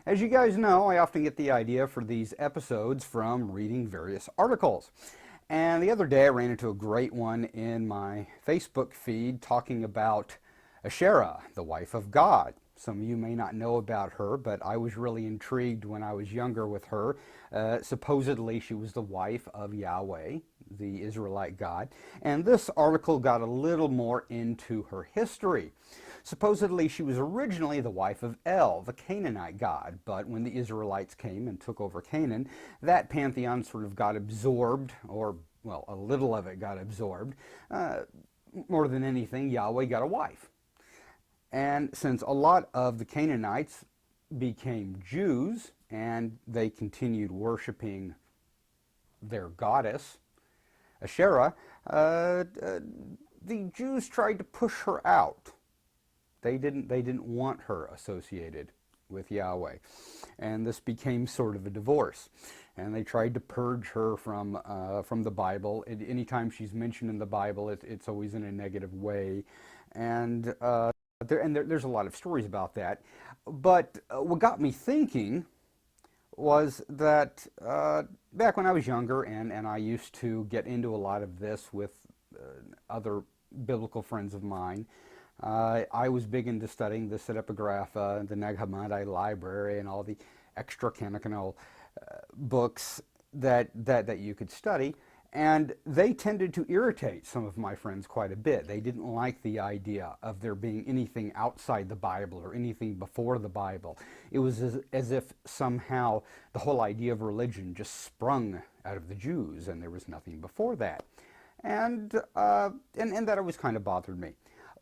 As you guys know, I often get the idea for these episodes from reading various articles. And the other day I ran into a great one in my Facebook feed talking about Asherah, the wife of God. Some of you may not know about her, but I was really intrigued when I was younger with her. Supposedly she was the wife of Yahweh, the Israelite God. And this article got a little more into her history. Supposedly she was originally the wife of El, the Canaanite god, but when the Israelites came and took over Canaan, that pantheon sort of got absorbed, or, well, a little of it got absorbed. More than anything, Yahweh got a wife. And since a lot of the Canaanites became Jews and they continued worshiping their goddess, Asherah, the Jews tried to push her out. They didn't want her associated with Yahweh. And this became sort of a divorce. And they tried to purge her from the Bible. Anytime she's mentioned in the Bible, it's always in a negative way. And there's a lot of stories about that. But what got me thinking was that back when I was younger, and I used to get into a lot of this with other biblical friends of mine, I was big into studying the Pseudepigrapha, the Nag Hammadi library, and all the extra canonical books that you could study. And they tended to irritate some of my friends quite a bit. They didn't like the idea of there being anything outside the Bible or anything before the Bible. It was as if somehow the whole idea of religion just sprung out of the Jews and there was nothing before that. And that always kind of bothered me.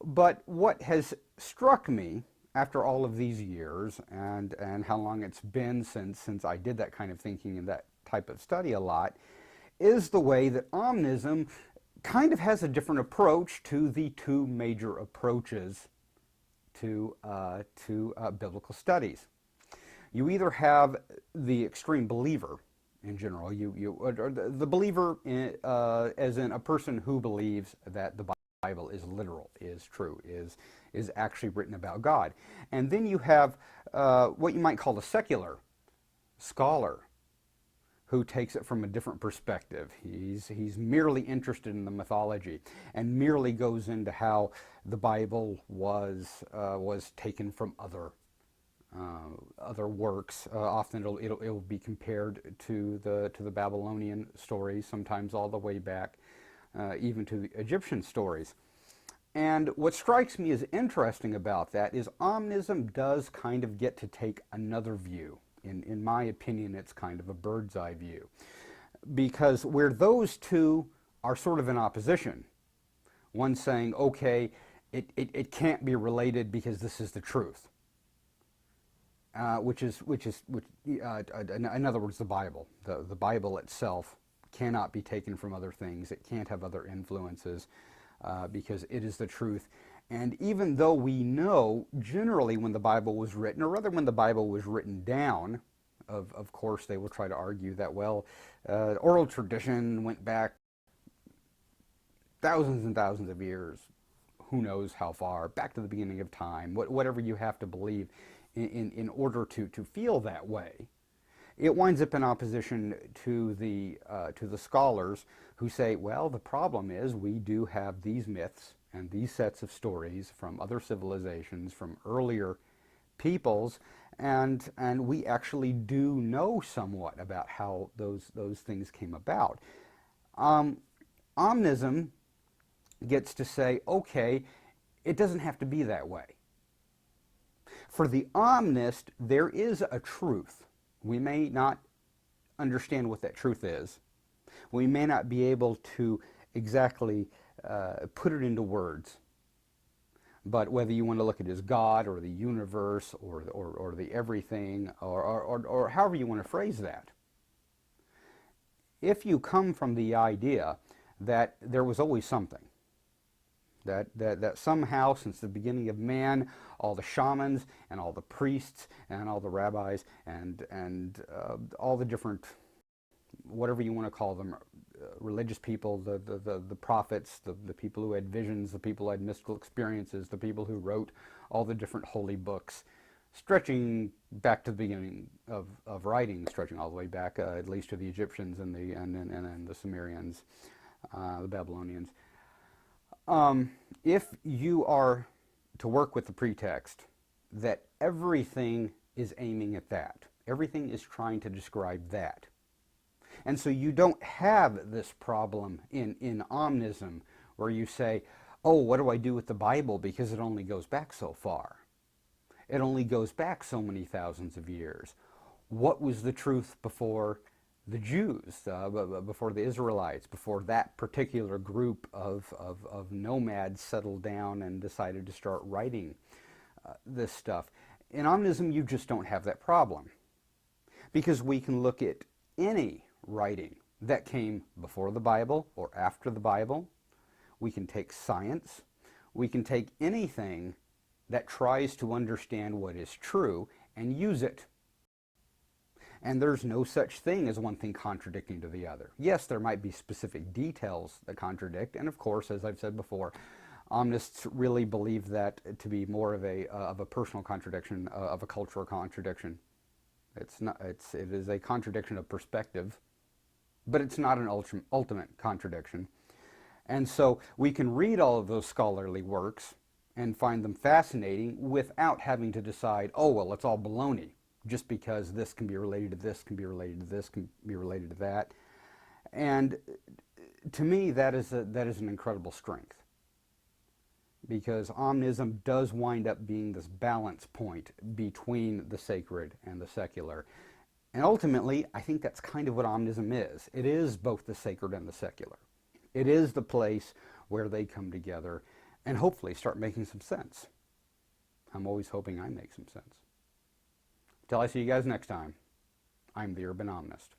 But what has struck me after all of these years and how long it's been since I did that kind of thinking and that type of study a lot is the way that Omnism kind of has a different approach to the two major approaches to biblical studies. You either have the extreme believer in general, or the believer as in a person who believes that the Bible is literal, is true, is actually written about God. And then you have what you might call a secular scholar who takes it from a different perspective. He's merely interested in the mythology and merely goes into how the Bible was taken from other works. Often it'll be compared to the Babylonian stories, sometimes all the way back even to the Egyptian stories. And what strikes me as interesting about that is Omnism does kind of get to take another view. In my opinion, it's kind of a bird's eye view. Because where those two are sort of in opposition, one saying, okay, it can't be related because this is the truth. Which in other words, the Bible. The Bible itself cannot be taken from other things. It can't have other influences because it is the truth. And even though we know generally when the Bible was written, or rather when the Bible was written down, of course they will try to argue that, well, oral tradition went back thousands and thousands of years, who knows how far, back to the beginning of time, whatever you have to believe in order to feel that way. It winds up in opposition to the scholars who say, well, the problem is we do have these myths and these sets of stories from other civilizations, from earlier peoples, and we actually do know somewhat about how those things came about. Omnism gets to say, okay, it doesn't have to be that way. For the Omnist, there is a truth. We may not understand what that truth is. We may not be able to exactly put it into words. But whether you want to look at it as God or the universe or the everything or however you want to phrase that, if you come from the idea that there was always something, that somehow since the beginning of man, all the shamans and all the priests and all the rabbis and all the different, whatever you want to call them, religious people, the prophets, the people who had visions, the people who had mystical experiences, the people who wrote all the different holy books, stretching back to the beginning of writing, stretching all the way back at least to the Egyptians and the Sumerians, the Babylonians. If you are to work with the pretext that everything is aiming at that, everything is trying to describe that, and so you don't have this problem in omnism where you say, oh, what do I do with the Bible because it only goes back so far? It only goes back so many thousands of years. What was the truth before the Jews, before the Israelites, before that particular group of nomads settled down and decided to start writing this stuff? In omnism, you just don't have that problem, because we can look at any writing that came before the Bible or after the Bible. We can take science. We can take anything that tries to understand what is true and use it. And there's no such thing as one thing contradicting to the other. Yes, there might be specific details that contradict, and of course, as I've said before, Omnists really believe that to be more of a personal contradiction, of a cultural contradiction. It is a contradiction of perspective, but it's not an ultimate contradiction. And so we can read all of those scholarly works and find them fascinating without having to decide, oh, well, it's all baloney, just because this can be related to this, can be related to this, can be related to that. And to me, that is an incredible strength, because omnism does wind up being this balance point between the sacred and the secular. And ultimately, I think that's kind of what omnism is. It is both the sacred and the secular. It is the place where they come together and hopefully start making some sense. I'm always hoping I make some sense. Till I see you guys next time, I'm the Urban Omnist.